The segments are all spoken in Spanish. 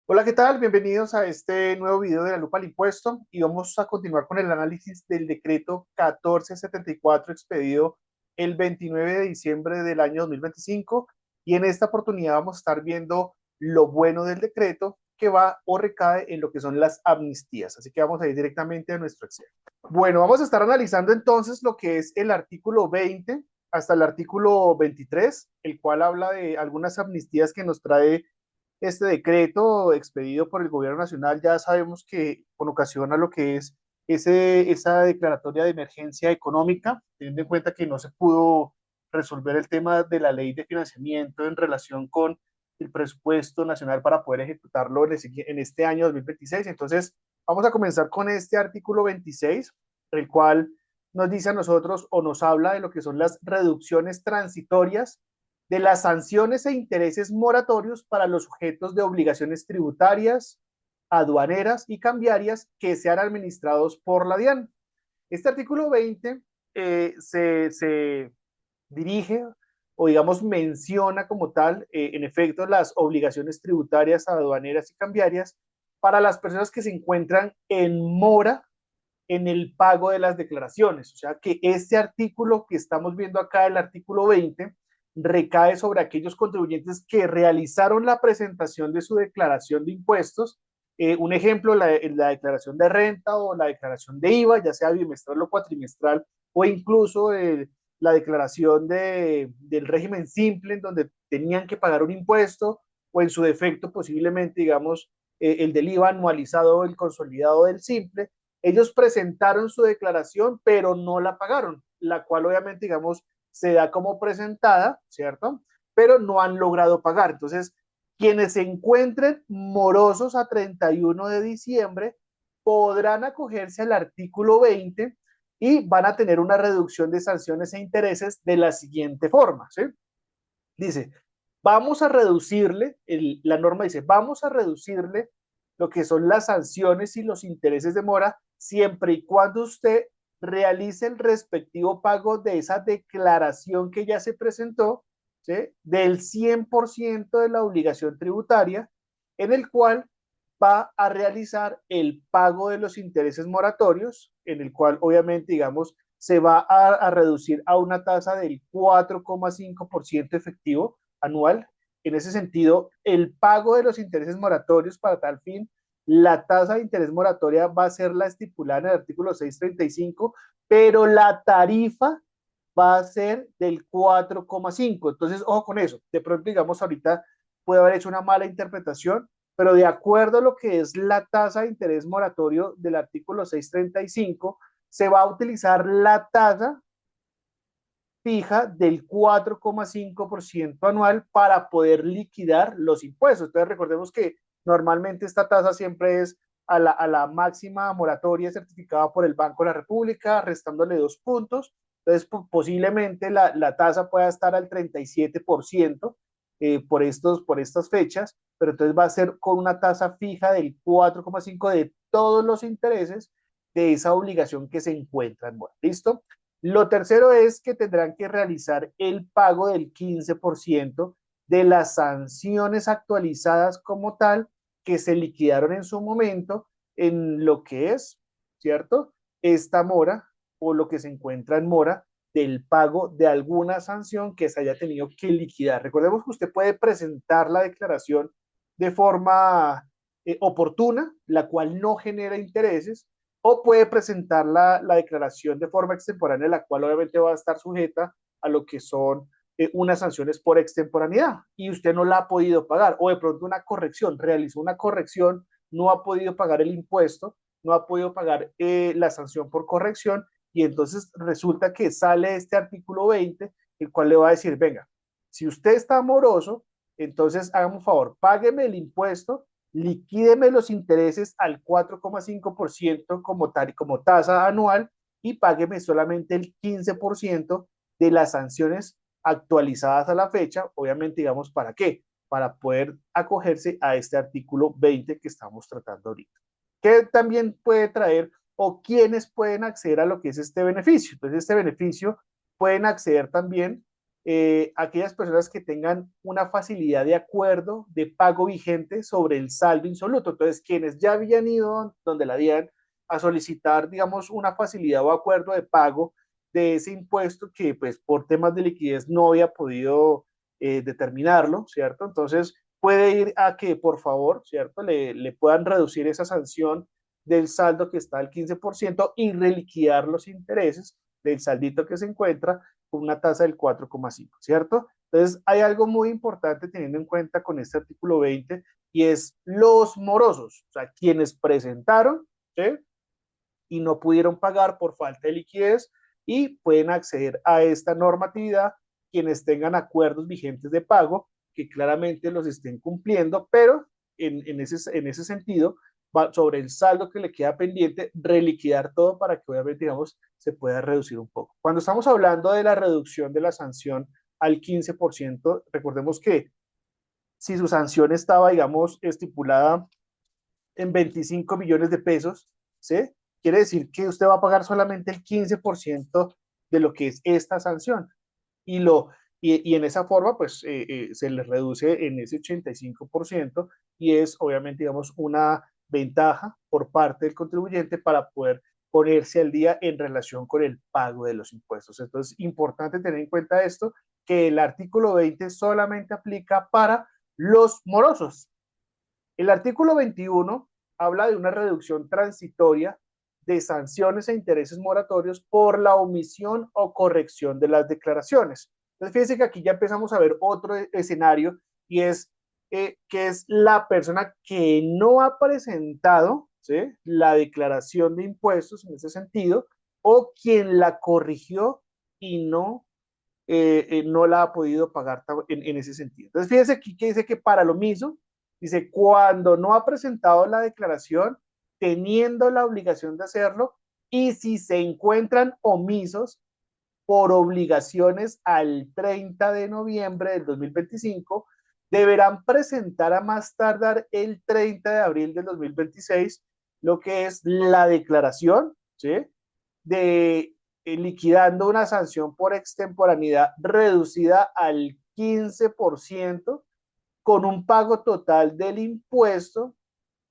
Hola, ¿qué tal? Bienvenidos a este nuevo video de la lupa al impuesto y vamos a continuar con el análisis del decreto 1474 expedido el 29 de diciembre del año 2025 y en esta oportunidad vamos a estar viendo lo bueno del decreto que va o recae en lo que son las amnistías. Así que vamos a ir directamente a nuestro Excel. Bueno, vamos a estar analizando entonces lo que es el artículo 20 hasta el artículo 23, el cual habla de algunas amnistías que nos trae este decreto expedido por el gobierno nacional. Ya sabemos que con ocasión a lo que es esa declaratoria de emergencia económica, teniendo en cuenta que no se pudo resolver el tema de la ley de financiamiento en relación con el presupuesto nacional para poder ejecutarlo en este año 2026. Entonces, vamos a comenzar con este artículo 26, el cual nos dice a nosotros o nos habla de lo que son las reducciones transitorias de las sanciones e intereses moratorios para los sujetos de obligaciones tributarias, aduaneras y cambiarias que sean administrados por la DIAN. Este artículo 20 se dirige o digamos menciona como tal, en efecto, las obligaciones tributarias, aduaneras y cambiarias para las personas que se encuentran en mora en el pago de las declaraciones. O sea que este artículo que estamos viendo acá, el artículo 20, recae sobre aquellos contribuyentes que realizaron la presentación de su declaración de impuestos. Un ejemplo, la declaración de renta o la declaración de IVA, ya sea bimestral o cuatrimestral, o incluso la declaración del régimen simple, en donde tenían que pagar un impuesto, o en su defecto posiblemente, digamos, el del IVA anualizado o el consolidado del simple. Ellos presentaron su declaración, pero no la pagaron, la cual obviamente, digamos, se da como presentada, ¿cierto? Pero no han logrado pagar. Entonces, quienes se encuentren morosos a 31 de diciembre podrán acogerse al artículo 20 y van a tener una reducción de sanciones e intereses de la siguiente forma, ¿sí? Dice, vamos a reducirle, la norma dice, vamos a reducirle lo que son las sanciones y los intereses de mora siempre y cuando usted realice el respectivo pago de esa declaración que ya se presentó, ¿sí? Del 100% de la obligación tributaria, en el cual va a realizar el pago de los intereses moratorios, en el cual obviamente, digamos, se va a reducir a una tasa del 4,5% efectivo anual. En ese sentido, el pago de los intereses moratorios para tal fin, la tasa de interés moratoria va a ser la estipulada en el artículo 635, pero la tarifa va a ser del 4,5. Entonces, ojo con eso. De pronto, digamos, ahorita puede haber hecho una mala interpretación, pero de acuerdo a lo que es la tasa de interés moratorio del artículo 635, se va a utilizar la tasa fija del 4,5% anual para poder liquidar los impuestos. Entonces recordemos que normalmente esta tasa siempre es a la máxima moratoria certificada por el Banco de la República, restándole 2 puntos. Entonces posiblemente la tasa pueda estar al 37% por estas fechas, pero entonces va a ser con una tasa fija del 4,5% de todos los intereses de esa obligación que se encuentra en mora. ¿Listo? Lo tercero es que tendrán que realizar el pago del 15% de las sanciones actualizadas como tal que se liquidaron en su momento en lo que es, ¿cierto? Esta mora o lo que se encuentra en mora del pago de alguna sanción que se haya tenido que liquidar. Recordemos que usted puede presentar la declaración de forma oportuna, la cual no genera intereses, o puede presentar la declaración de forma extemporánea, la cual obviamente va a estar sujeta a lo que son unas sanciones por extemporaneidad y usted no la ha podido pagar, o de pronto una corrección, realizó una corrección, no ha podido pagar el impuesto, no ha podido pagar la sanción por corrección, y entonces resulta que sale este artículo 20, el cual le va a decir, venga, si usted está moroso, entonces hágame un favor, págueme el impuesto, liquídeme los intereses al 4,5% como tasa anual y págueme solamente el 15% de las sanciones actualizadas a la fecha, obviamente, digamos, ¿para qué? Para poder acogerse a este artículo 20 que estamos tratando ahorita. ¿Qué también puede traer o quiénes pueden acceder a lo que es este beneficio? Entonces, este beneficio pueden acceder también aquellas personas que tengan una facilidad de acuerdo de pago vigente sobre el saldo insoluto. Entonces, quienes ya habían ido donde la DIAN a solicitar, digamos, una facilidad o acuerdo de pago de ese impuesto que, pues, por temas de liquidez no había podido determinarlo, ¿cierto? Entonces, puede ir a que, por favor, ¿cierto? Le puedan reducir esa sanción del saldo que está al 15% y reliquidar los intereses del saldito que se encuentra con una tasa del 4,5, ¿cierto? Entonces, hay algo muy importante teniendo en cuenta con este artículo 20 y es los morosos, o sea, quienes presentaron, ¿sí? Y no pudieron pagar por falta de liquidez y pueden acceder a esta normatividad quienes tengan acuerdos vigentes de pago que claramente los estén cumpliendo, pero en ese sentido, sobre el saldo que le queda pendiente, reliquidar todo para que obviamente, digamos, se pueda reducir un poco. Cuando estamos hablando de la reducción de la sanción al 15%, recordemos que si su sanción estaba, digamos, estipulada en 25 millones de pesos, ¿sí? Quiere decir que usted va a pagar solamente el 15% de lo que es esta sanción. Y, y en esa forma, pues, se le reduce en ese 85% y es obviamente, digamos, una ventaja por parte del contribuyente para poder ponerse al día en relación con el pago de los impuestos. Entonces, importante tener en cuenta esto, que el artículo 20 solamente aplica para los morosos. El artículo 21 habla de una reducción transitoria de sanciones e intereses moratorios por la omisión o corrección de las declaraciones. Entonces, fíjense que aquí ya empezamos a ver otro escenario y es que es la persona que no ha presentado, ¿sí?, la declaración de impuestos en ese sentido, o quien la corrigió y no la ha podido pagar en ese sentido. Entonces, fíjense aquí que dice que para lo mismo, dice, cuando no ha presentado la declaración, teniendo la obligación de hacerlo, y si se encuentran omisos por obligaciones al 30 de noviembre del 2025, deberán presentar a más tardar el 30 de abril del 2026 lo que es la declaración, ¿sí?, de liquidando una sanción por extemporaneidad reducida al 15% con un pago total del impuesto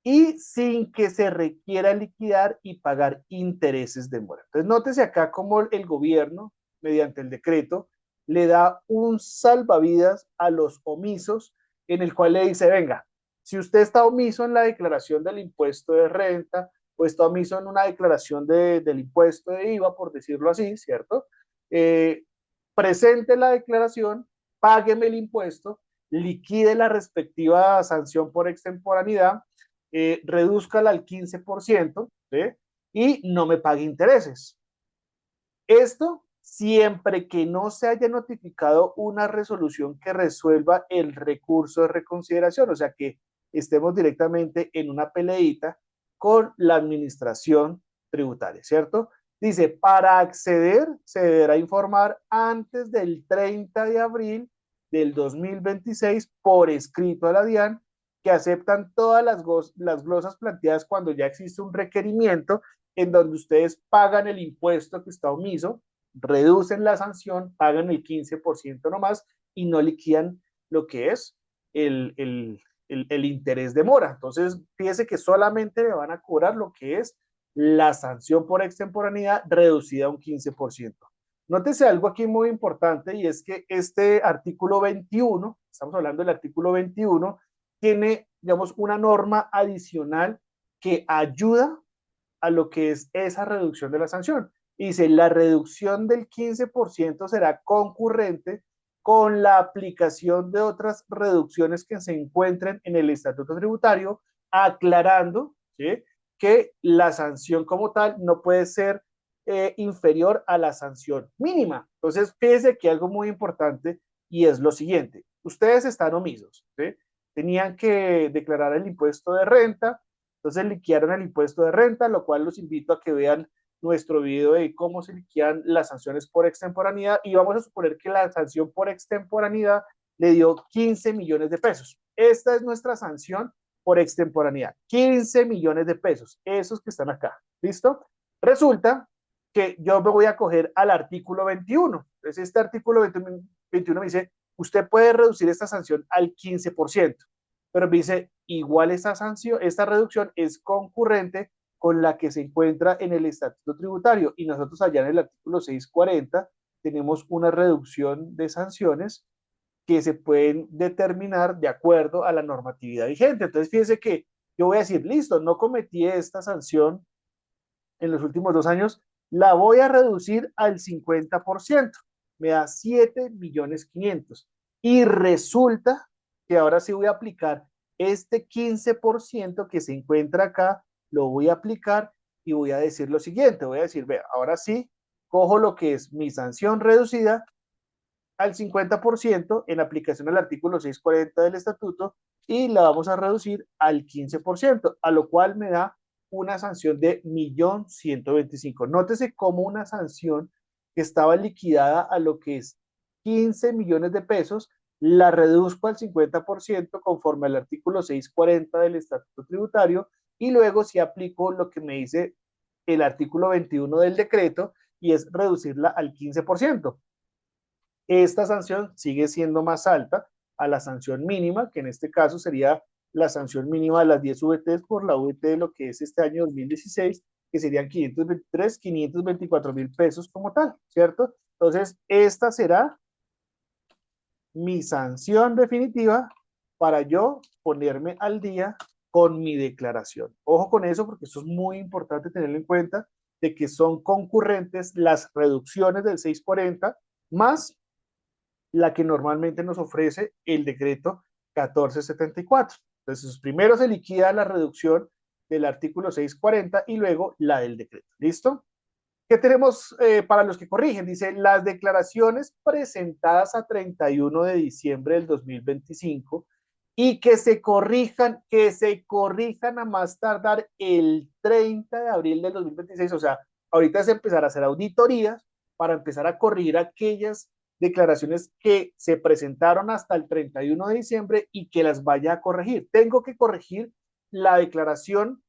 y sin que se requiera liquidar y pagar intereses de mora. Entonces, nótese acá cómo el gobierno, mediante el decreto, le da un salvavidas a los omisos en el cual le dice, venga, si usted está omiso en la declaración del impuesto de renta o está omiso en una declaración del impuesto de IVA, por decirlo así, ¿cierto? Presente la declaración, págueme el impuesto, liquide la respectiva sanción por extemporaneidad, redúzcala al 15%, ¿sí?, y no me pague intereses. Esto siempre que no se haya notificado una resolución que resuelva el recurso de reconsideración, o sea que estemos directamente en una peleita con la administración tributaria, ¿cierto? Dice, para acceder se deberá informar antes del 30 de abril del 2026 por escrito a la DIAN que aceptan todas las glosas planteadas cuando ya existe un requerimiento en donde ustedes pagan el impuesto que está omiso, reducen la sanción, pagan el 15% nomás y no liquidan lo que es el interés de mora. Entonces, fíjese que solamente le van a cobrar lo que es la sanción por extemporaneidad reducida a un 15%. Nótese algo aquí muy importante y es que este artículo 21, estamos hablando del artículo 21, tiene, digamos, una norma adicional que ayuda a lo que es esa reducción de la sanción. Dice, la reducción del 15% será concurrente con la aplicación de otras reducciones que se encuentren en el estatuto tributario, aclarando, ¿sí?, que la sanción como tal no puede ser inferior a la sanción mínima. Entonces, fíjense que algo muy importante y es lo siguiente. Ustedes están omisos, ¿sí? Tenían que declarar el impuesto de renta, entonces liquidaron el impuesto de renta, lo cual los invito a que vean nuestro video de cómo se liquidan las sanciones por extemporaneidad y vamos a suponer que la sanción por extemporaneidad le dio 15 millones de pesos. Esta es nuestra sanción por extemporaneidad, 15 millones de pesos, esos que están acá, ¿listo? Resulta que yo me voy a coger al artículo 21. Entonces, este artículo 21 2021 me dice, usted puede reducir esta sanción al 15%, pero me dice, igual esta sanción, esta reducción es concurrente con la que se encuentra en el estatuto tributario, y nosotros allá en el artículo 640 tenemos una reducción de sanciones que se pueden determinar de acuerdo a la normatividad vigente. Entonces, fíjese que yo voy a decir, listo, no cometí esta sanción en los últimos 2 años, la voy a reducir al 50%, me da 7.500.000. Y resulta que ahora sí voy a aplicar este 15% que se encuentra acá, lo voy a aplicar y voy a decir lo siguiente, voy a decir, vea, ahora sí, cojo lo que es mi sanción reducida al 50% en aplicación al artículo 640 del estatuto y la vamos a reducir al 15%, a lo cual me da una sanción de 1.125.000. Nótese cómo una sanción que estaba liquidada a lo que es 15 millones de pesos, la reduzco al 50% conforme al artículo 640 del estatuto tributario y luego si aplico lo que me dice el artículo 21 del decreto y es reducirla al 15%. Esta sanción sigue siendo más alta a la sanción mínima, que en este caso sería la sanción mínima de las 10 VTs por la VT de lo que es este año 2016, que serían 524.000 pesos como tal, ¿cierto? Entonces, esta será mi sanción definitiva para yo ponerme al día con mi declaración. Ojo con eso, porque eso es muy importante tenerlo en cuenta, de que son concurrentes las reducciones del 640 más la que normalmente nos ofrece el decreto 1474. Entonces, primero se liquida la reducción del artículo 640 y luego la del decreto. ¿Listo? ¿Qué tenemos para los que corrigen? Dice, las declaraciones presentadas a 31 de diciembre del 2025 y que se corrijan a más tardar el 30 de abril del 2026. O sea, ahorita es empezar a hacer auditorías para empezar a corregir aquellas declaraciones que se presentaron hasta el 31 de diciembre y que las vaya a corregir. Tengo que corregir la declaración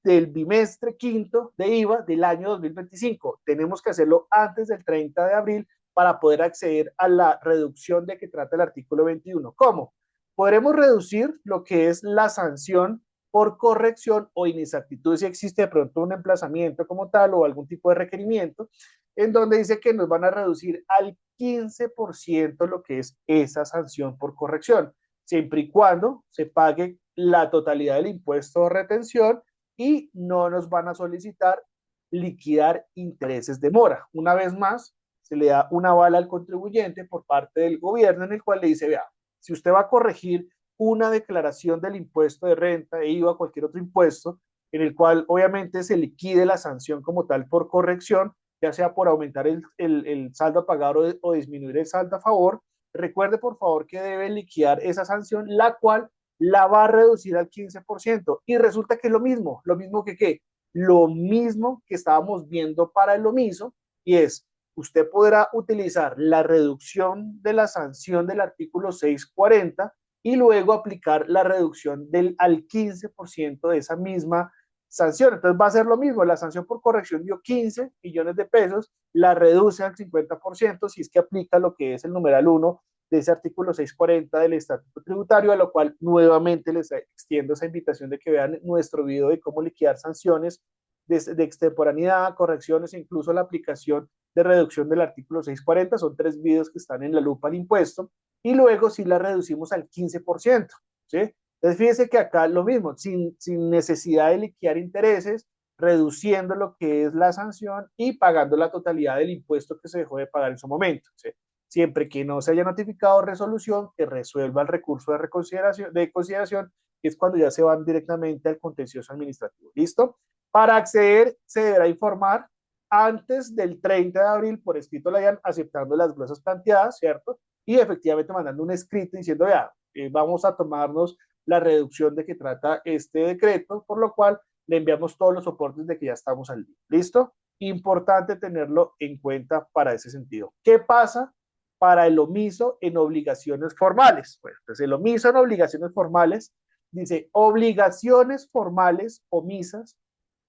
del bimestre quinto de IVA del año 2025. Tenemos que hacerlo antes del 30 de abril para poder acceder a la reducción de que trata el artículo 21. ¿Cómo? Podremos reducir lo que es la sanción por corrección o inexactitud si existe de pronto un emplazamiento como tal o algún tipo de requerimiento, en donde dice que nos van a reducir al 15% lo que es esa sanción por corrección, siempre y cuando se pague la totalidad del impuesto de retención y no nos van a solicitar liquidar intereses de mora. Una vez más, se le da una bala al contribuyente por parte del gobierno en el cual le dice, vea, si usted va a corregir una declaración del impuesto de renta, de IVA, cualquier otro impuesto, en el cual obviamente se liquide la sanción como tal por corrección, ya sea por aumentar el saldo a pagar o disminuir el saldo a favor, recuerde por favor que debe liquidar esa sanción, la cual la va a reducir al 15%. Y resulta que es lo mismo que qué, lo mismo que estábamos viendo para el omiso, y es, usted podrá utilizar la reducción de la sanción del artículo 640 y luego aplicar la reducción al 15% de esa misma sanción. Entonces va a ser lo mismo, la sanción por corrección dio 15 millones de pesos, la reduce al 50% si es que aplica lo que es el numeral 1 de ese artículo 640 del Estatuto Tributario, a lo cual nuevamente les extiendo esa invitación de que vean nuestro video de cómo liquidar sanciones de extemporaneidad, correcciones e incluso la aplicación de reducción del artículo 640. Son 3 videos que están en la lupa al impuesto. Y luego sí la reducimos al 15%. ¿Sí? Entonces fíjense que acá lo mismo, sin necesidad de liquidar intereses, reduciendo lo que es la sanción y pagando la totalidad del impuesto que se dejó de pagar en su momento. ¿Sí? Siempre que no se haya notificado resolución, que resuelva el recurso de consideración, que es cuando ya se van directamente al contencioso administrativo. ¿Listo? Para acceder, se deberá informar antes del 30 de abril por escrito la DIAN, aceptando las glosas planteadas, ¿cierto? Y efectivamente mandando un escrito diciendo, ya, vamos a tomarnos la reducción de que trata este decreto, por lo cual le enviamos todos los soportes de que ya estamos al día. ¿Listo? Importante tenerlo en cuenta para ese sentido. ¿Qué pasa para el omiso en obligaciones formales? Bueno, pues el omiso en obligaciones formales dice obligaciones formales omisas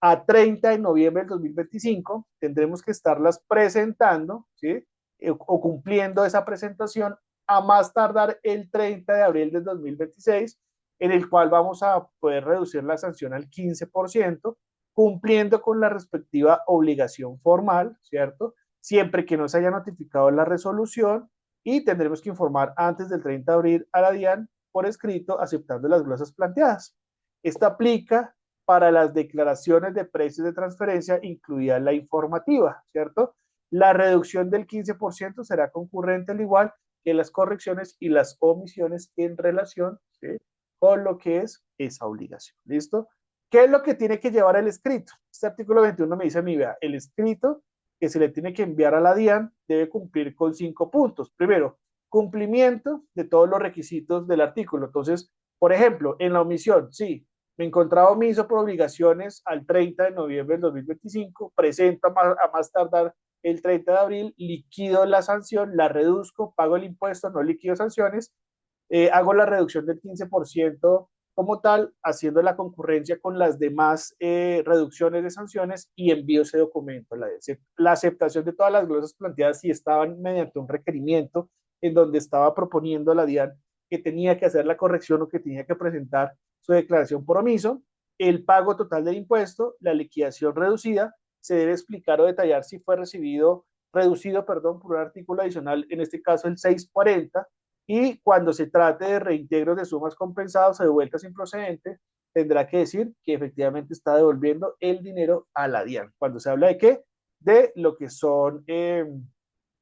a 30 de noviembre del 2025, tendremos que estarlas presentando, ¿sí? o cumpliendo esa presentación a más tardar el 30 de abril del 2026, en el cual vamos a poder reducir la sanción al 15%, cumpliendo con la respectiva obligación formal, ¿cierto? Siempre que no se haya notificado la resolución, y tendremos que informar antes del 30 de abril a la DIAN por escrito aceptando las glosas planteadas. Esta aplica para las declaraciones de precios de transferencia, incluida la informativa, ¿cierto? La reducción del 15% será concurrente al igual que las correcciones y las omisiones en relación, ¿sí?, con lo que es esa obligación. ¿Listo? ¿Qué es lo que tiene que llevar el escrito? Este artículo 21 me dice a mí, vea, el escrito que se le tiene que enviar a la DIAN debe cumplir con 5 puntos. Primero, cumplimiento de todos los requisitos del artículo. Entonces, por ejemplo, en la omisión, sí, me encontraba omiso por obligaciones al 30 de noviembre del 2025, presento a más tardar el 30 de abril, liquido la sanción, la reduzco, pago el impuesto, no liquido sanciones, hago la reducción del 15% como tal, haciendo la concurrencia con las demás reducciones de sanciones y envío ese documento. La aceptación de todas las glosas planteadas si estaban mediante un requerimiento en donde estaba proponiendo a la DIAN que tenía que hacer la corrección o que tenía que presentar su declaración por omiso, el pago total del impuesto, la liquidación reducida, se debe explicar o detallar si fue reducido, perdón, por un artículo adicional, en este caso el 640, y cuando se trate de reintegros de sumas compensadas o de vueltas improcedentes, tendrá que decir que efectivamente está devolviendo el dinero a la DIAN. Cuando se habla de qué, de lo que son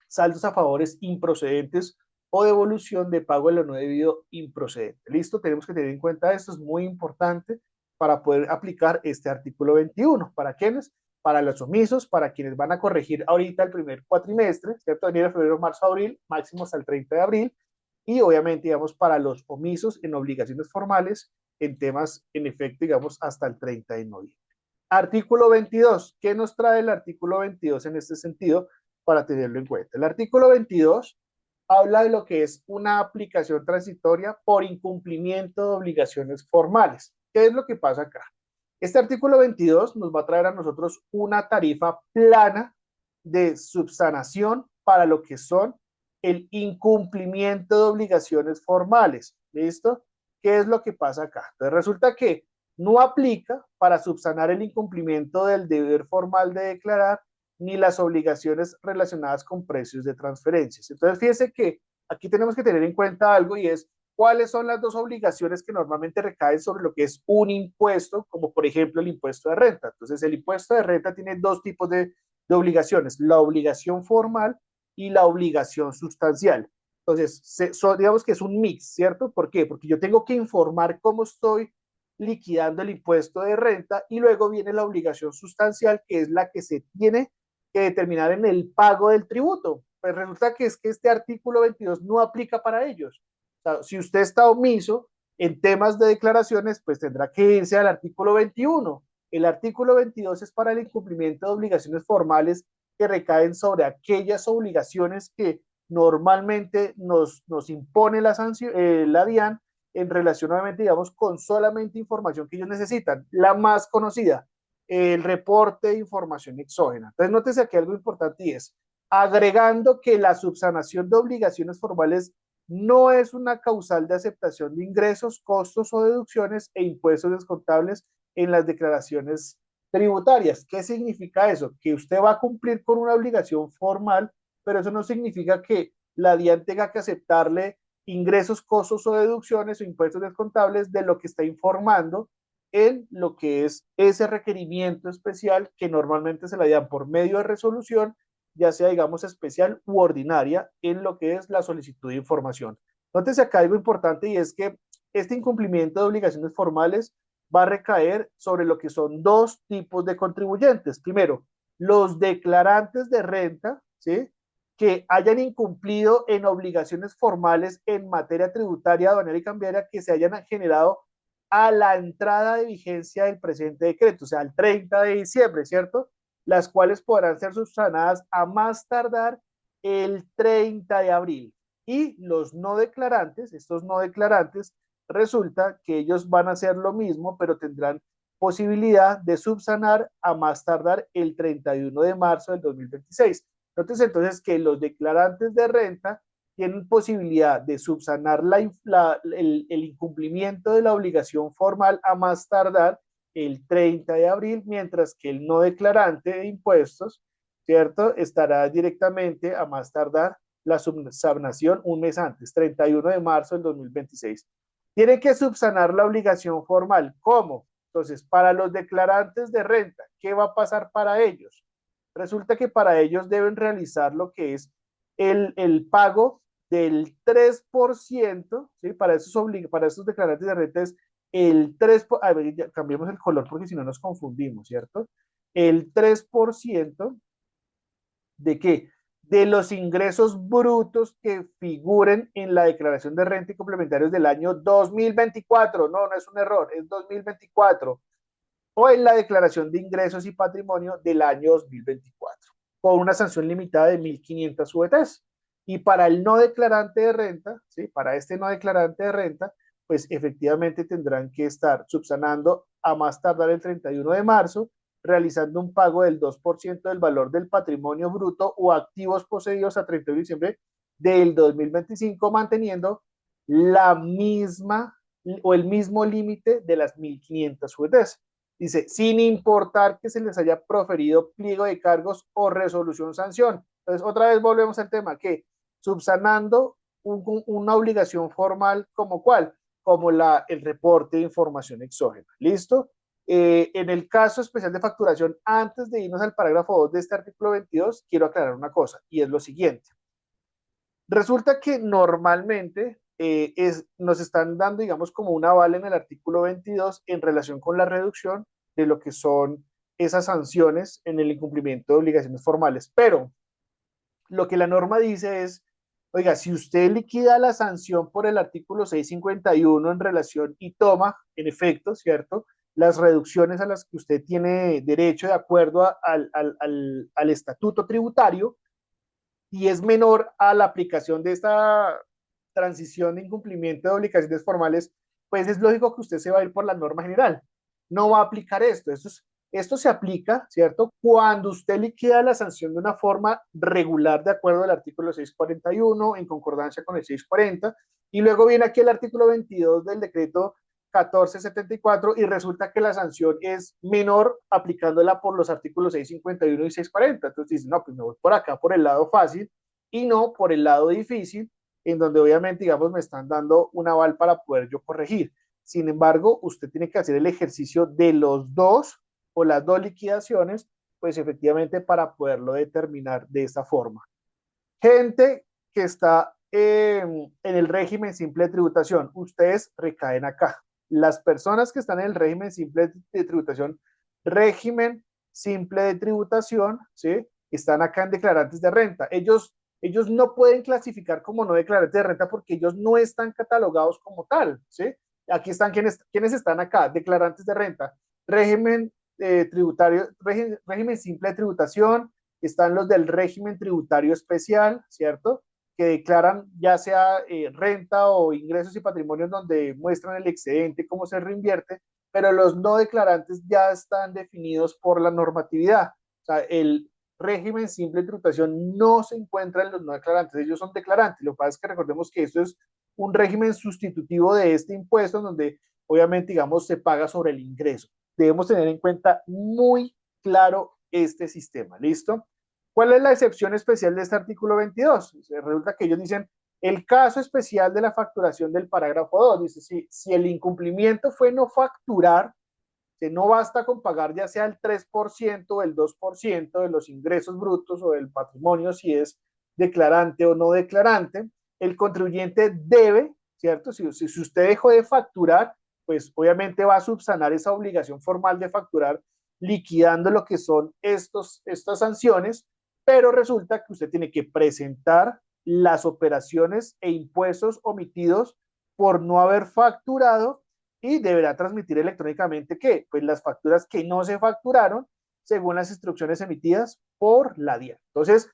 saldos a favores improcedentes o devolución de pago de lo no debido improcedente. ¿Listo? Tenemos que tener en cuenta esto, es muy importante para poder aplicar este artículo 21. ¿Para quiénes? Para los omisos, para quienes van a corregir ahorita el primer cuatrimestre, ¿cierto? Enero, febrero, marzo, abril, máximo hasta el 30 de abril, y obviamente, digamos, para los omisos en obligaciones formales en temas, en efecto, digamos, hasta el 30 de noviembre. Artículo 22. ¿Qué nos trae el artículo 22 en este sentido para tenerlo en cuenta? El artículo 22 habla de lo que es una aplicación transitoria por incumplimiento de obligaciones formales. ¿Qué es lo que pasa acá? Este artículo 22 nos va a traer a nosotros una tarifa plana de subsanación para lo que son el incumplimiento de obligaciones formales. ¿Listo? ¿Qué es lo que pasa acá? Entonces resulta que no aplica para subsanar el incumplimiento del deber formal de declarar ni las obligaciones relacionadas con precios de transferencias. Entonces, fíjense que aquí tenemos que tener en cuenta algo, y es cuáles son las dos obligaciones que normalmente recaen sobre lo que es un impuesto, como por ejemplo el impuesto de renta. Entonces, el impuesto de renta tiene dos tipos de obligaciones, la obligación formal y la obligación sustancial. Entonces, digamos que es un mix, ¿cierto? ¿Por qué? Porque yo tengo que informar cómo estoy liquidando el impuesto de renta, y luego viene la obligación sustancial, que es la que se tiene que determinar en el pago del tributo. Pues resulta que es que este artículo 22 no aplica para ellos. O sea, si usted está omiso en temas de declaraciones, pues tendrá que irse al artículo 21. El artículo 22 es para el incumplimiento de obligaciones formales que recaen sobre aquellas obligaciones que normalmente nos impone la DIAN en relación, obviamente, digamos, con solamente información que ellos necesitan. La más conocida, el reporte de información exógena. Entonces, nótese aquí algo importante, y es agregando que la subsanación de obligaciones formales no es una causal de aceptación de ingresos, costos o deducciones e impuestos descontables en las declaraciones tributarias. ¿Qué significa eso? Que usted va a cumplir con una obligación formal, pero eso no significa que la DIAN tenga que aceptarle ingresos, costos o deducciones o impuestos descontables de lo que está informando en lo que es ese requerimiento especial que normalmente se la dan por medio de resolución, ya sea, digamos, especial u ordinaria, en lo que es la solicitud de información. Entonces, acá algo importante, y es que este incumplimiento de obligaciones formales va a recaer sobre lo que son dos tipos de contribuyentes. Primero, los declarantes de renta, ¿sí?, que hayan incumplido en obligaciones formales en materia tributaria, aduanera y cambiaria que se hayan generado a la entrada de vigencia del presente decreto, o sea, al 30 de diciembre, ¿cierto? Las cuales podrán ser subsanadas a más tardar el 30 de abril. Y los no declarantes, estos no declarantes, resulta que ellos van a hacer lo mismo, pero tendrán posibilidad de subsanar a más tardar el 31 de marzo del 2026. Entonces que los declarantes de renta tienen posibilidad de subsanar el incumplimiento de la obligación formal a más tardar el 30 de abril, mientras que el no declarante de impuestos, ¿cierto? Estará directamente a más tardar la subsanación un mes antes, 31 de marzo del 2026. Tienen que subsanar la obligación formal. ¿Cómo? Entonces, para los declarantes de renta, ¿qué va a pasar para ellos? Resulta que para ellos deben realizar lo que es el pago del 3%, ¿sí? Para esos declarantes de renta es el 3%, a ver, ya cambiemos el color porque si no nos confundimos, ¿cierto? El 3% de qué? De los ingresos brutos que figuren en la declaración de renta y complementarios del año 2024. No, no es un error, es 2024. O en la declaración de ingresos y patrimonio del año 2024, con una sanción limitada de 1.500 VTs. Y para el no declarante de renta, ¿sí? Para este no declarante de renta, pues efectivamente tendrán que estar subsanando a más tardar el 31 de marzo, realizando un pago del 2% del valor del patrimonio bruto o activos poseídos a 31 de diciembre del 2025, manteniendo la misma o el mismo límite de las 1.500 VTs. Dice, sin importar que se les haya proferido pliego de cargos o resolución sanción. Entonces, otra vez volvemos al tema, que subsanando una obligación formal como cuál, como el reporte de información exógena. ¿Listo? En el caso especial de facturación, antes de irnos al parágrafo 2 de este artículo 22, quiero aclarar una cosa, y es lo siguiente. Resulta que normalmente nos están dando, digamos, como un aval en el artículo 22 en relación con la reducción de lo que son esas sanciones en el incumplimiento de obligaciones formales. Pero lo que la norma dice es, oiga, si usted liquida la sanción por el artículo 651 en relación y toma, en efecto, ¿cierto? Las reducciones a las que usted tiene derecho de acuerdo al estatuto tributario, y es menor a la aplicación de esta transición de incumplimiento de obligaciones formales, pues es lógico que usted se va a ir por la norma general. No va a aplicar esto. Esto se aplica, ¿cierto? Cuando usted liquida la sanción de una forma regular de acuerdo al artículo 641 en concordancia con el 640, y luego viene aquí el artículo 22 del decreto 1474 y resulta que la sanción es menor aplicándola por los artículos 651 y 640. Entonces dice, no, pues me voy por acá, por el lado fácil y no por el lado difícil, en donde obviamente, digamos, me están dando un aval para poder yo corregir. Sin embargo, usted tiene que hacer el ejercicio de los dos o las dos liquidaciones, pues efectivamente para poderlo determinar de esta forma. Gente que está en el régimen simple de tributación, ustedes recaen acá. Las personas que están en el régimen simple de tributación, régimen simple de tributación, ¿sí? Están acá en declarantes de renta. Ellos no pueden clasificar como no declarantes de renta porque ellos no están catalogados como tal, ¿sí? Aquí están quienes están acá, declarantes de renta, régimen tributario, régimen simple de tributación, están los del régimen tributario especial, ¿cierto? Que declaran ya sea renta o ingresos y patrimonios donde muestran el excedente, cómo se reinvierte, pero los no declarantes ya están definidos por la normatividad. O sea, el régimen simple de tributación no se encuentra en los no declarantes, ellos son declarantes. Lo que pasa es que recordemos que esto es un régimen sustitutivo de este impuesto, en donde obviamente, digamos, se paga sobre el ingreso. Debemos tener en cuenta muy claro este sistema. ¿Listo? ¿Cuál es la excepción especial de este artículo 22? Resulta que ellos dicen, el caso especial de la facturación del parágrafo 2, dice, si el incumplimiento fue no facturar, que no basta con pagar ya sea el 3% o el 2% de los ingresos brutos o del patrimonio, si es declarante o no declarante, el contribuyente debe, ¿cierto? Si usted dejó de facturar, pues obviamente va a subsanar esa obligación formal de facturar liquidando lo que son estas sanciones, pero resulta que usted tiene que presentar las operaciones e impuestos omitidos por no haber facturado y deberá transmitir electrónicamente que pues las facturas que no se facturaron según las instrucciones emitidas por la DIAN. Entonces,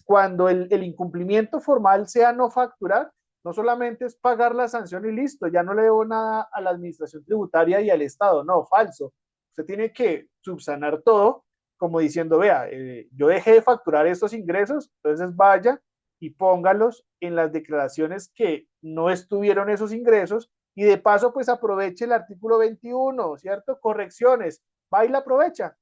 cuando el incumplimiento formal sea no facturar, no solamente es pagar la sanción y listo, ya no le debo nada a la administración tributaria y al Estado, no, falso. Usted tiene que subsanar todo como diciendo, vea, yo dejé de facturar estos ingresos, entonces vaya y póngalos en las declaraciones que no estuvieron esos ingresos y de paso pues aproveche el artículo 21, ¿cierto? Correcciones, va y la aprovecha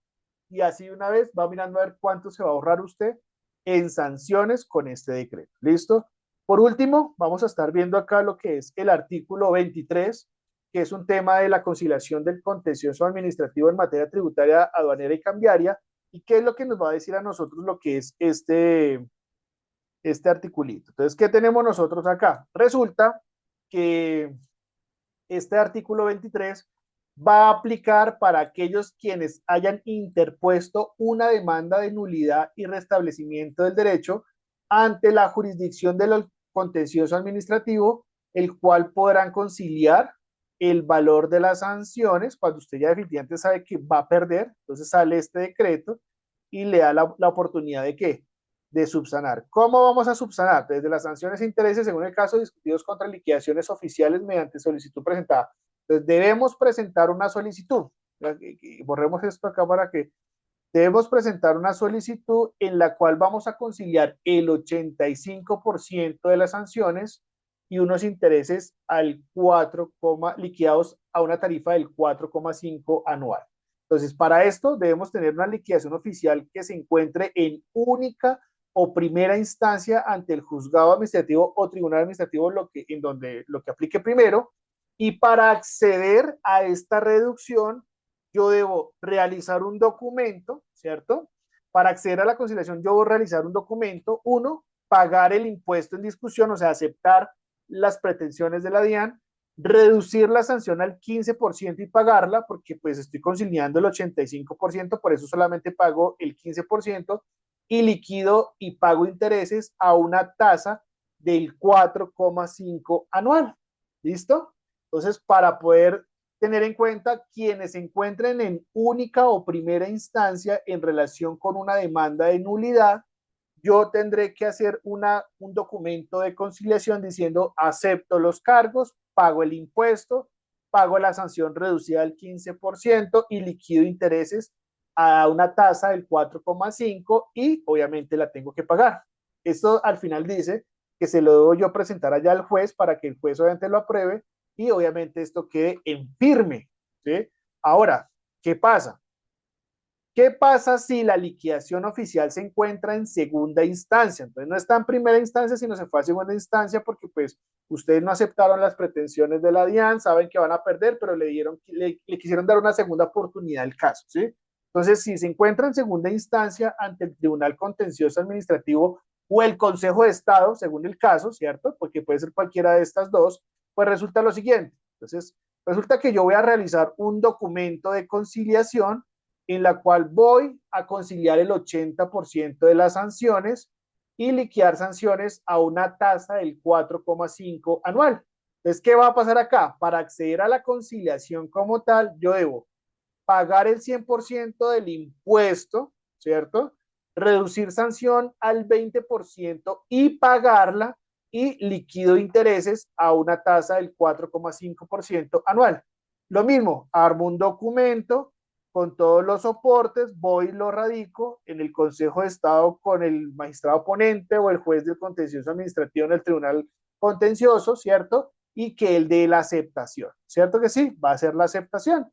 y así una vez va mirando a ver cuánto se va a ahorrar usted en sanciones con este decreto. ¿Listo? Por último, vamos a estar viendo acá lo que es el artículo 23, que es un tema de la conciliación del contencioso administrativo en materia tributaria, aduanera y cambiaria, y qué es lo que nos va a decir a nosotros lo que es este articulito. Entonces, ¿qué tenemos nosotros acá? Resulta que este artículo 23 va a aplicar para aquellos quienes hayan interpuesto una demanda de nulidad y restablecimiento del derecho ante la jurisdicción del contencioso administrativo, el cual podrán conciliar el valor de las sanciones cuando usted ya definitivamente sabe que va a perder. Entonces sale este decreto y le da la oportunidad de ¿qué? De subsanar. ¿Cómo vamos a subsanar? Desde las sanciones e intereses, según el caso, discutidos contra liquidaciones oficiales mediante solicitud presentada. Entonces, debemos presentar una solicitud. Borremos esto acá para que debemos presentar una solicitud en la cual vamos a conciliar el 85% de las sanciones y unos intereses al 4, liquidados a una tarifa del 4,5 anual. Entonces, para esto debemos tener una liquidación oficial que se encuentre en única o primera instancia ante el juzgado administrativo o tribunal administrativo en donde lo que aplique primero. Y para acceder a esta reducción, yo debo realizar un documento, ¿cierto? Para acceder a la conciliación, yo debo realizar un documento. Uno, pagar el impuesto en discusión, o sea, aceptar las pretensiones de la DIAN, reducir la sanción al 15% y pagarla, porque pues estoy conciliando el 85%, por eso solamente pago el 15%, y liquido y pago intereses a una tasa del 4,5 anual. ¿Listo? Entonces, para poder tener en cuenta quienes se encuentren en única o primera instancia en relación con una demanda de nulidad, yo tendré que hacer un documento de conciliación diciendo acepto los cargos, pago el impuesto, pago la sanción reducida al 15% y liquido intereses a una tasa del 4,5 y obviamente la tengo que pagar. Esto al final dice que se lo debo yo presentar allá al juez para que el juez obviamente lo apruebe y obviamente esto quede en firme. ¿Sí? Ahora, ¿qué pasa? ¿Qué pasa si la liquidación oficial se encuentra en segunda instancia? Entonces no está en primera instancia, sino se fue a segunda instancia porque pues ustedes no aceptaron las pretensiones de la DIAN, saben que van a perder, pero le quisieron dar una segunda oportunidad al caso, ¿sí? Entonces, si se encuentra en segunda instancia ante el Tribunal Contencioso Administrativo o el Consejo de Estado, según el caso, ¿cierto? Porque puede ser cualquiera de estas dos, pues resulta lo siguiente. Entonces, resulta que yo voy a realizar un documento de conciliación en la cual voy a conciliar el 80% de las sanciones y liquidar sanciones a una tasa del 4,5 anual. Entonces, ¿qué va a pasar acá? Para acceder a la conciliación como tal, yo debo pagar el 100% del impuesto, ¿cierto? Reducir sanción al 20% y pagarla y liquido intereses a una tasa del 4,5% anual. Lo mismo, armo un documento con todos los soportes, voy y lo radico en el Consejo de Estado con el magistrado ponente o el juez del contencioso administrativo en el tribunal contencioso, ¿cierto? Y que él dé la aceptación, ¿cierto que sí? Va a ser la aceptación.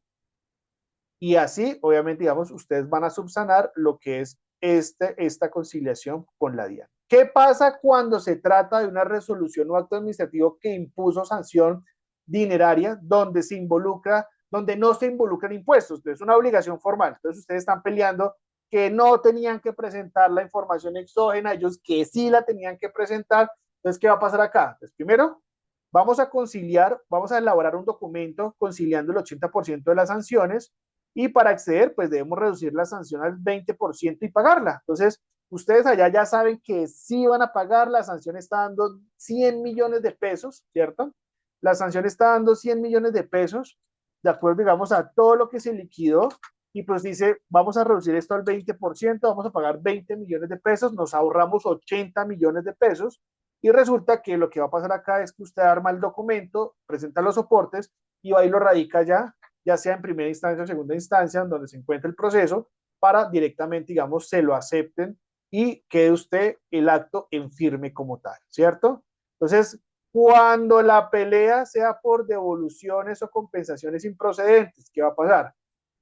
Y así, obviamente, digamos, ustedes van a subsanar lo que es esta conciliación con la DIAN. ¿Qué pasa cuando se trata de una resolución o acto administrativo que impuso sanción dineraria donde se involucra, donde no se involucran impuestos? Entonces, es una obligación formal. Entonces, ustedes están peleando que no tenían que presentar la información exógena, ellos que sí la tenían que presentar. Entonces, ¿qué va a pasar acá? Entonces, primero, vamos a conciliar, vamos a elaborar un documento conciliando el 80% de las sanciones y para acceder, pues debemos reducir la sanción al 20% y pagarla. Entonces, ustedes allá ya saben que sí van a pagar, la sanción está dando 100 millones de pesos, ¿cierto? La sanción está dando 100 millones de pesos, de acuerdo, digamos, a todo lo que se liquidó, y pues dice, vamos a reducir esto al 20%, vamos a pagar 20 millones de pesos, nos ahorramos 80 millones de pesos, y resulta que lo que va a pasar acá es que usted arma el documento, presenta los soportes, y va y lo radica ya sea en primera instancia o segunda instancia, donde se encuentra el proceso, para directamente, digamos, se lo acepten y quede usted el acto en firme como tal, ¿cierto? Entonces, cuando la pelea sea por devoluciones o compensaciones improcedentes, ¿qué va a pasar?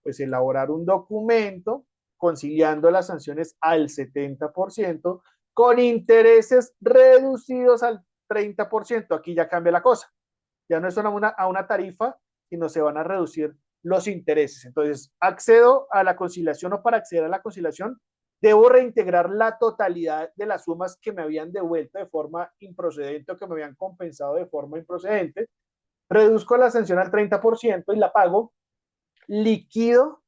Pues elaborar un documento conciliando las sanciones al 70% con intereses reducidos al 30%. Aquí ya cambia la cosa. Ya no es a una tarifa, sino se van a reducir los intereses. Entonces, accedo a la conciliación o para acceder a la conciliación, debo reintegrar la totalidad de las sumas que me habían devuelto de forma improcedente o que me habían compensado de forma improcedente, reduzco la sanción al 30% y la pago, liquido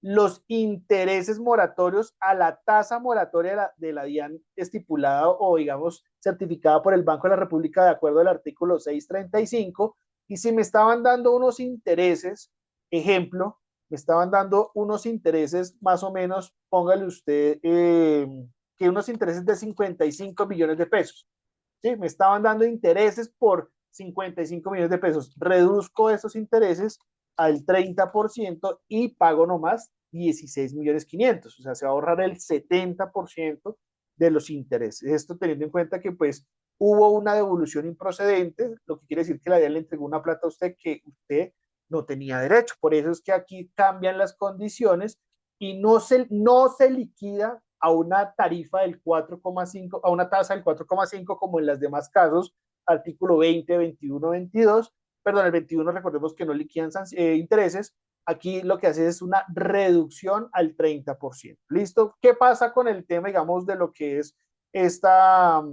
los intereses moratorios a la tasa moratoria de la DIAN estipulada o, digamos, certificada por el Banco de la República de acuerdo al artículo 635. Y si me estaban dando unos intereses, ejemplo, me estaban dando unos intereses más o menos, póngale usted, que unos intereses de 55 millones de pesos. ¿Sí? Me estaban dando intereses por 55 millones de pesos. Reduzco esos intereses al 30% y pago nomás 16 millones 500. O sea, se va a ahorrar el 70% de los intereses. Esto teniendo en cuenta que pues hubo una devolución improcedente, lo que quiere decir que la DIAN le entregó una plata a usted que usted no tenía derecho. Por eso es que aquí cambian las condiciones y no se liquida a una tarifa del 4,5, a una tasa del 4,5 como en los demás casos, artículo 20, 21, 22, perdón, el 21 recordemos que no liquidan intereses, aquí lo que hace es una reducción al 30%. ¿Listo? ¿Qué pasa con el tema, digamos, de lo que es esta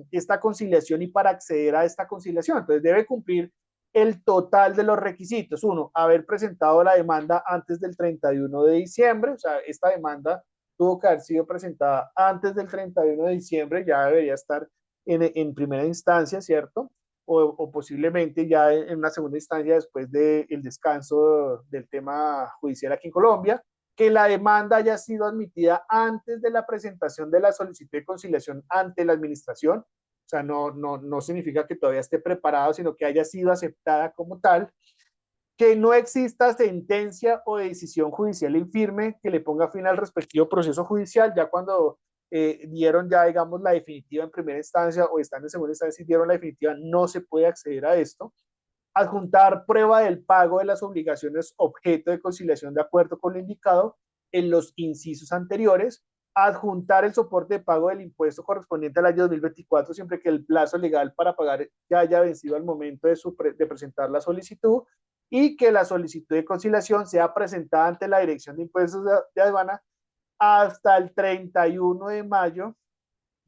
conciliación y para acceder a esta conciliación? Entonces debe cumplir el total de los requisitos. Uno, haber presentado la demanda antes del 31 de diciembre, o sea, esta demanda tuvo que haber sido presentada antes del 31 de diciembre, ya debería estar primera instancia, ¿cierto? O posiblemente ya en una segunda instancia después del descanso del tema judicial aquí en Colombia, que la demanda haya sido admitida antes de la presentación de la solicitud de conciliación ante la administración, o sea, no significa que todavía esté preparado, sino que haya sido aceptada como tal, que no exista sentencia o decisión judicial infirme que le ponga fin al respectivo proceso judicial, ya cuando dieron ya, digamos, la definitiva en primera instancia o están en segunda instancia y dieron la definitiva, no se puede acceder a esto. Adjuntar prueba del pago de las obligaciones objeto de conciliación de acuerdo con lo indicado en los incisos anteriores, adjuntar el soporte de pago del impuesto correspondiente al año 2024 siempre que el plazo legal para pagar ya haya vencido al momento de presentar la solicitud y que la solicitud de conciliación sea presentada ante la Dirección de Impuestos de Aduana hasta el 31 de mayo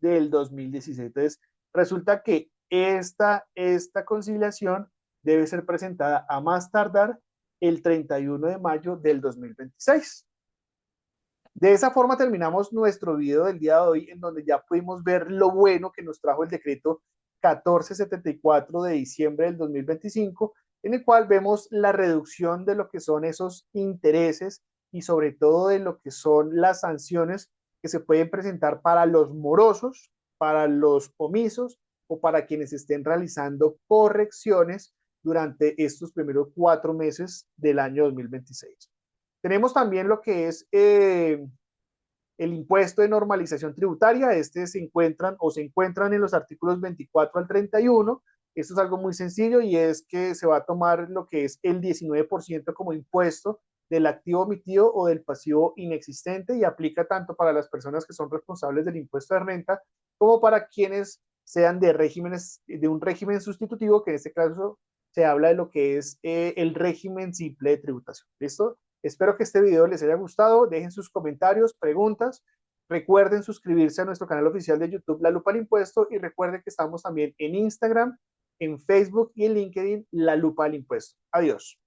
del 2016. Entonces, resulta que esta conciliación debe ser presentada a más tardar el 31 de mayo del 2026. De esa forma terminamos nuestro video del día de hoy, en donde ya pudimos ver lo bueno que nos trajo el decreto 1474 de diciembre del 2025, en el cual vemos la reducción de lo que son esos intereses y sobre todo de lo que son las sanciones que se pueden presentar para los morosos, para los omisos o para quienes estén realizando correcciones durante estos primeros 4 meses del año 2026. Tenemos también lo que es el impuesto de normalización tributaria. Se encuentran en los artículos 24 al 31. Esto es algo muy sencillo y es que se va a tomar lo que es el 19% como impuesto del activo omitido o del pasivo inexistente y aplica tanto para las personas que son responsables del impuesto de renta como para quienes sean de un régimen sustitutivo, que en este caso se habla de lo que es el régimen simple de tributación. ¿Listo? Espero que este video les haya gustado. Dejen sus comentarios, preguntas. Recuerden suscribirse a nuestro canal oficial de YouTube, La Lupa al Impuesto. Y recuerden que estamos también en Instagram, en Facebook y en LinkedIn, La Lupa al Impuesto. Adiós.